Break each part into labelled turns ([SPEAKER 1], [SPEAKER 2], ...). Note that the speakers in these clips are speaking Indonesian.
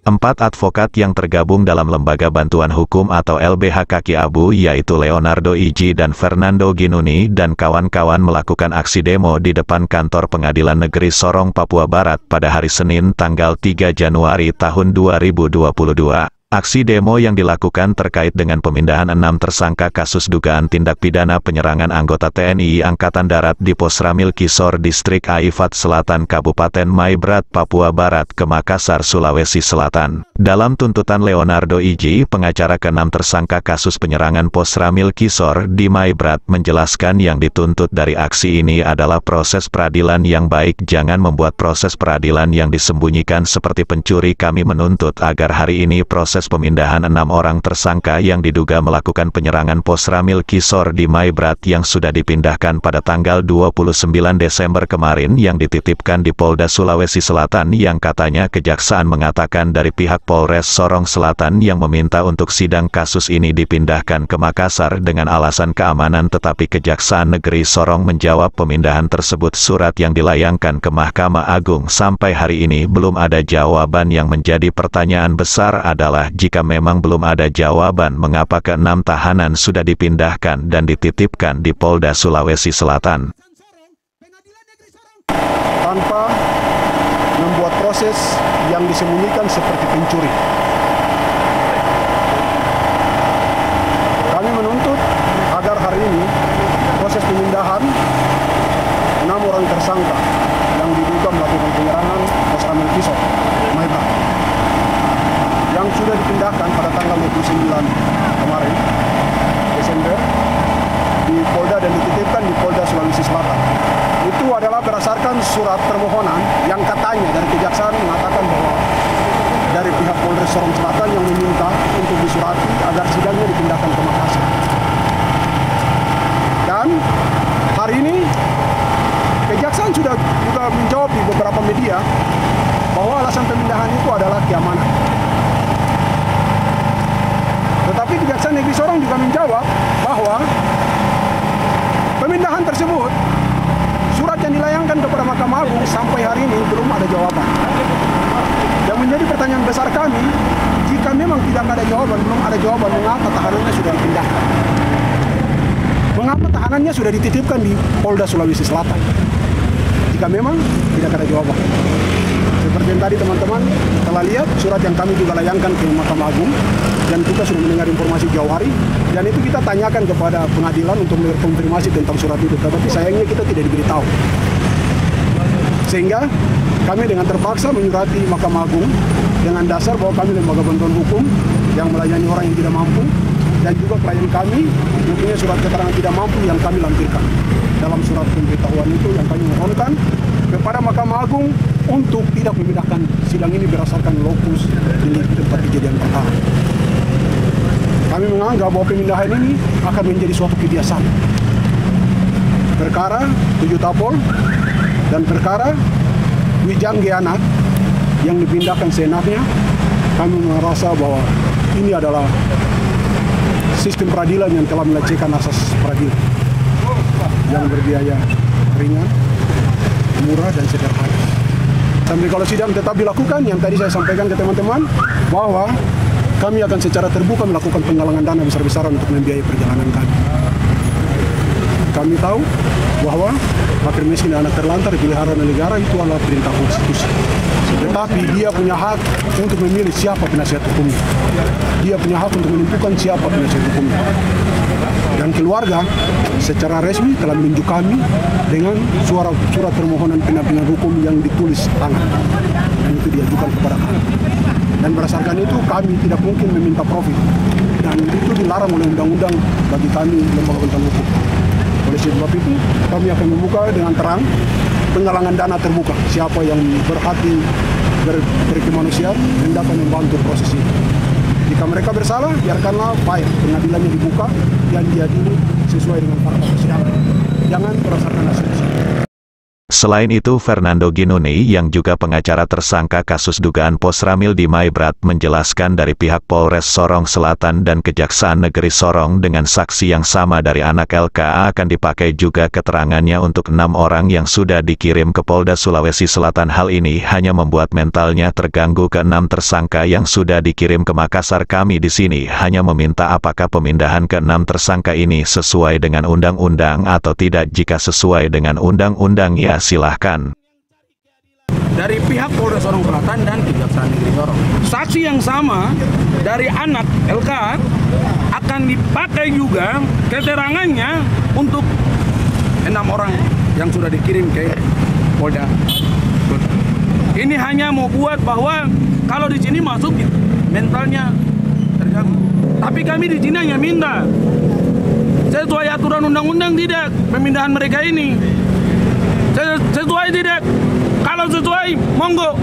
[SPEAKER 1] 4 advokat yang tergabung dalam Lembaga Bantuan Hukum atau LBH Kaki Abu yaitu Leonardo Iji dan Fernando Ginuni dan kawan-kawan melakukan aksi demo di depan kantor Pengadilan Negeri Sorong, Papua Barat pada hari Senin tanggal 3 Januari tahun 2022. Aksi demo yang dilakukan terkait dengan pemindahan 6 tersangka kasus dugaan tindak pidana penyerangan anggota TNI Angkatan Darat di Posramil Kisor Distrik Aifat Selatan Kabupaten Maibrat, Papua Barat ke Makassar, Sulawesi Selatan. Dalam tuntutan Leonardo Iji, pengacara ke-6 tersangka kasus penyerangan Posramil Kisor di Maibrat menjelaskan yang dituntut dari aksi ini adalah proses peradilan yang baik, jangan membuat proses peradilan yang disembunyikan seperti pencuri. Kami menuntut agar hari ini proses pemindahan 6 orang tersangka yang diduga melakukan penyerangan Posramil Kisor di Maibrat yang sudah dipindahkan pada tanggal 29 Desember kemarin yang dititipkan di Polda Sulawesi Selatan yang katanya kejaksaan mengatakan dari pihak Polres Sorong Selatan yang meminta untuk sidang kasus ini dipindahkan ke Makassar dengan alasan keamanan, tetapi Kejaksaan Negeri Sorong menjawab pemindahan tersebut surat yang dilayangkan ke Mahkamah Agung. Sampai hari ini belum ada jawaban. Yang menjadi pertanyaan besar adalah jika memang belum ada jawaban, mengapa ke-6 tahanan sudah dipindahkan dan dititipkan di Polda Sulawesi Selatan?
[SPEAKER 2] Tanpa membuat proses yang disembunyikan seperti pencuri. Kami menuntut agar hari ini proses pemindahan 6 orang tersangka yang diduga melakukan penyerangan Posramil Kisor Maibrat yang sudah dipindahkan pada tanggal 29 kemarin Desember di Polda dan dititipkan di Polda Sulawesi Selatan. Itu adalah berdasarkan surat permohonan yang katanya dari kejaksaan mengatakan bahwa dari pihak Polres Sorong Selatan yang meminta untuk disurati agar sidangnya dipindahkan ke Makassar. Dan hari ini kejaksaan sudah juga menjawab di beberapa media bahwa alasan pemindahan itu adalah keamanan. Tetapi Kejaksaan Negeri Sorong juga menjawab bahwa pemindahan tersebut, surat yang dilayangkan kepada Mahkamah Agung sampai hari ini belum ada jawaban. Yang menjadi pertanyaan besar kami, jika memang tidak ada jawaban, belum ada jawaban, mengapa tahanannya sudah dipindahkan? Mengapa tahanannya sudah dititipkan di Polda Sulawesi Selatan? Jika memang tidak ada jawaban. Seperti yang tadi teman-teman telah lihat surat yang kami juga layangkan ke Mahkamah Agung dan kita sudah mendengar informasi jauh hari dan itu kita tanyakan kepada pengadilan untuk mengkonfirmasi tentang surat itu, tetapi sayangnya kita tidak diberitahu. Sehingga kami dengan terpaksa menyurati Mahkamah Agung dengan dasar bahwa kami lembaga bantuan hukum yang melayani orang yang tidak mampu dan juga klien kami mempunyai surat keterangan tidak mampu yang kami lampirkan. Dalam surat pemberitahuan itu yang kami mohonkan kepada Mahkamah Agung untuk tidak memindahkan sidang ini berdasarkan lokus di tempat kejadian perkara. Kami menganggap bahwa pemindahan ini akan menjadi suatu kebiasaan. Perkara 7 Tapol dan perkara Wijang Giana yang dipindahkan seenaknya, kami merasa bahwa ini adalah sistem peradilan yang telah melecehkan asas peradilan yang berbiaya ringan, murah dan sederhana. Sampai kalau sidang tetap dilakukan, yang tadi saya sampaikan ke teman-teman bahwa kami akan secara terbuka melakukan penggalangan dana besar-besaran untuk membiayai perjalanan kami. Kami tahu bahwa fakir miskin dan anak terlantar dipelihara oleh negara itu adalah perintah konstitusi. Tetapi dia punya hak untuk memilih siapa penasihat hukumnya. Dia punya hak untuk menentukan siapa penasihat hukumnya. Dan keluarga secara resmi telah menunjuk kami dengan surat permohonan pendampingan hukum yang ditulis tangan. Dan itu diajukan kepada kami. Dan berdasarkan itu kami tidak mungkin meminta profit. Dan itu dilarang oleh undang-undang bagi kami lembaga bantuan hukum. Oleh sebab itu kami akan membuka dengan terang penggalangan dana terbuka. Siapa yang berhati berkemanusiaan hendaknya membantu proses ini. Jika mereka bersalah, biarkanlah file pengadilannya dibuka dan diadili sesuai dengan fakta persidangan. Jangan berdasarkan asumsi.
[SPEAKER 1] Selain itu, Fernando Ginuni yang juga pengacara tersangka kasus dugaan Posramil di Maibrat menjelaskan dari pihak Polres Sorong Selatan dan Kejaksaan Negeri Sorong dengan saksi yang sama dari anak LK akan dipakai juga keterangannya untuk 6 orang yang sudah dikirim ke Polda Sulawesi Selatan. Hal ini hanya membuat mentalnya terganggu. Ke-6 tersangka yang sudah dikirim ke Makassar, kami di sini hanya meminta apakah pemindahan ke-6 tersangka ini sesuai dengan undang-undang atau tidak. Jika sesuai dengan undang-undang ya silahkan.
[SPEAKER 3] Dari pihak Polda Sorong Selatan dan Kejaksaan Negeri Sorong, saksi yang sama dari anak LK akan dipakai juga keterangannya untuk 6 orang yang sudah dikirim ke Polda. Ini hanya mau buat bahwa kalau di sini masuk mentalnya terganggu. Tapi kami di sini hanya minta sesuai aturan undang-undang tidak pemindahan mereka ini. Sesuai tidak? Kalau sesuai, monggo.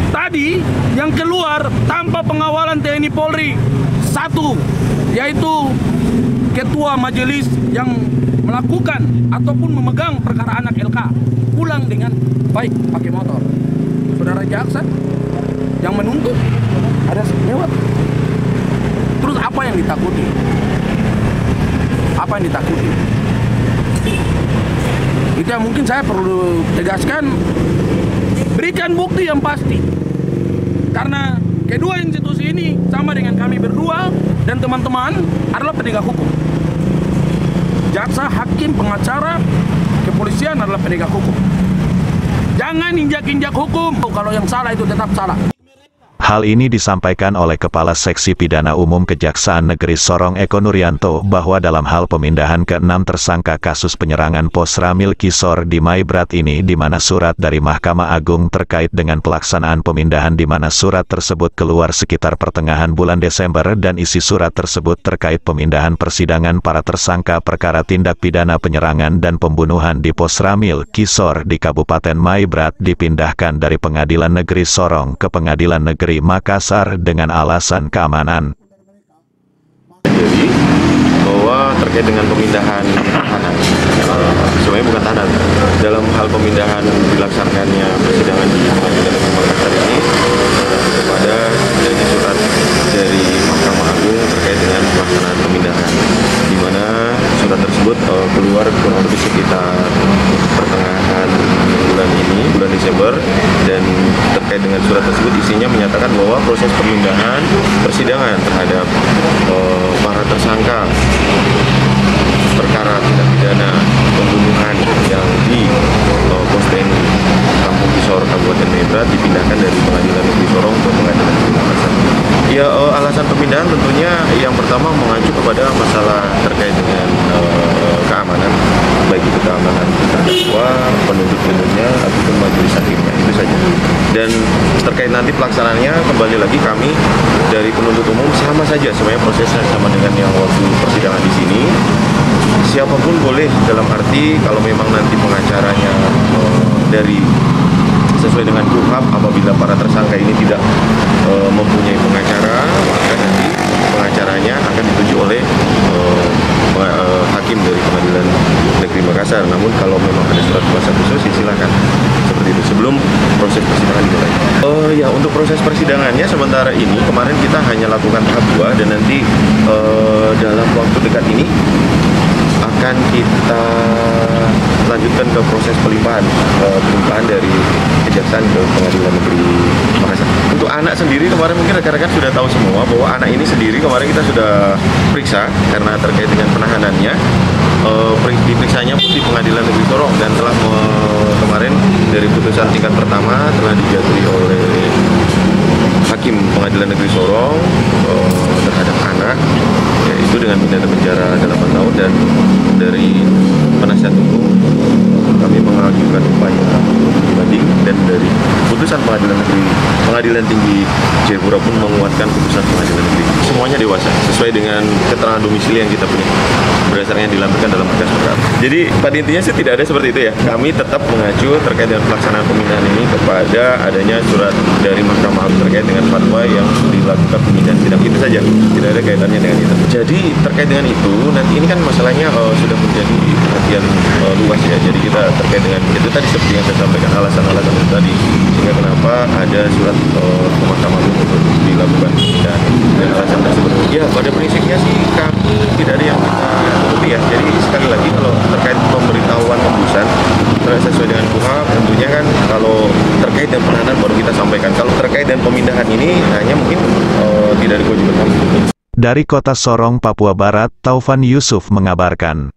[SPEAKER 3] Tadi yang keluar tanpa pengawalan TNI Polri, 1, yaitu ketua majelis yang melakukan ataupun memegang perkara anak LK pulang dengan baik pakai motor. Saudara jaksa yang menuntut ada lewat. Terus apa yang ditakuti? Apa yang ditakuti? Itu yang mungkin saya perlu tegaskan, berikan bukti yang pasti. Karena kedua institusi ini sama dengan kami berdua dan teman-teman adalah penegak hukum. Jaksa, hakim, pengacara, kepolisian adalah penegak hukum. Jangan injak-injak hukum. Kalau yang salah itu tetap salah.
[SPEAKER 1] Hal ini disampaikan oleh Kepala Seksi Pidana Umum Kejaksaan Negeri Sorong Eko Nuryanto bahwa dalam hal pemindahan ke-6 tersangka kasus penyerangan Posramil Kisor di Maibrat ini, di mana surat dari Mahkamah Agung terkait dengan pelaksanaan pemindahan, di mana surat tersebut keluar sekitar pertengahan bulan Desember, dan isi surat tersebut terkait pemindahan persidangan para tersangka perkara tindak pidana penyerangan dan pembunuhan di Posramil Kisor di Kabupaten Maibrat dipindahkan dari Pengadilan Negeri Sorong ke Pengadilan Negeri Makassar dengan alasan keamanan.
[SPEAKER 4] Jadi bahwa terkait dengan pemindahan tahanan, sebenarnya bukan tahanan, dalam hal pemindahan dilaksanakannya persidangan di Pengadilan Negeri Makassar ini kepada adanya surat dari Mahkamah Agung terkait dengan pelaksanaan pemindahan, di mana surat tersebut keluar kurang lebih sekitar pertengahan bulan ini, bulan Desember, dan terkait dengan surat tersebut isinya menyatakan bahwa proses pemindahan persidangan terhadap para tersangka perkara tindak pidana pembunuhan yang di Pos TNI Kampung Kisor Kabupaten Maibrat dipindahkan dari Pengadilan Negeri Sorong ke Pengadilan Negeri Makassar. Ya, alasan pemindahan tentunya yang pertama mengacu kepada masalah terkait dengan keamanan, baik itu keamanan terdakwa, penuntut-penuntutnya, ataupun majelis hakimnya, itu saja. Dan terkait nanti pelaksanaannya, kembali lagi kami dari penuntut umum sama saja, sebenarnya prosesnya sama dengan yang waktu persidangan di sini. Siapapun boleh, dalam arti kalau memang nanti pengacaranya dari sesuai dengan KUHP, apabila para tersangka ini tidak mempunyai pengacara, maka nanti pengacaranya akan dituju oleh hakim dari Pengadilan Negeri Makassar. Namun kalau memang ada surat kuasa khusus, silakan seperti itu sebelum proses persidangan dimulai. Ya, untuk proses persidangannya sementara ini kemarin kita hanya lakukan tahap 2, dan nanti dalam waktu dekat ini akan kita lanjutkan ke proses pelimpahan dari Kejaksaan ke Pengadilan Negeri Makassar. Untuk anak sendiri kemarin mungkin rekan-rekan sudah tahu semua bahwa anak ini sendiri kemarin kita sudah periksa karena terkait dengan penahanannya. Diperiksanya pun di Pengadilan Negeri Sorong, dan telah kemarin dari putusan tingkat pertama telah dijatuhi oleh Hakim Pengadilan Negeri Sorong terhadap anak, yaitu dengan pidana penjara 8 tahun, dan dari penasihat hukum kami mengajukan upaya banding, dan dari putusan Pengadilan Tinggi Jayapura pun menguatkan putusan Pengadilan Negeri. Semuanya dewasa sesuai dengan keterangan domisili yang kita punya berdasarkan yang dilampirkan dalam berkas perkara. Jadi pada intinya sih tidak ada seperti itu ya. Kami tetap mengacu terkait dengan pelaksanaan pemindahan ini kepada adanya surat dari Mahkamah Agung terkait terkait dengan fatwa yang dilakukan pemindahan sidang. Itu saja, tidak ada kaitannya dengan itu. Jadi terkait dengan itu, nanti ini kan masalahnya sudah menjadi perhatian luas ya. Jadi kita terkait dengan itu tadi seperti yang saya sampaikan, alasan-alasan itu tadi, sehingga kenapa ada surat ke Mahkamah Agung untuk dilakukan pemindahan. Dan alasan tersebut, ya pada prinsipnya sih kami tidak ada yang kita tutupi ya. Jadi sekali lagi kalau terkait pemberitahuan tembusan sesuai dengan KUHP, tentunya kan kalau terkait dengan penahanan baru kita sampaikan. Kalau terkait dengan pemindahan ini hanya mungkin tidak ada kewajiban kami.
[SPEAKER 1] Dari Kota Sorong, Papua Barat, Taufan Yusuf mengabarkan.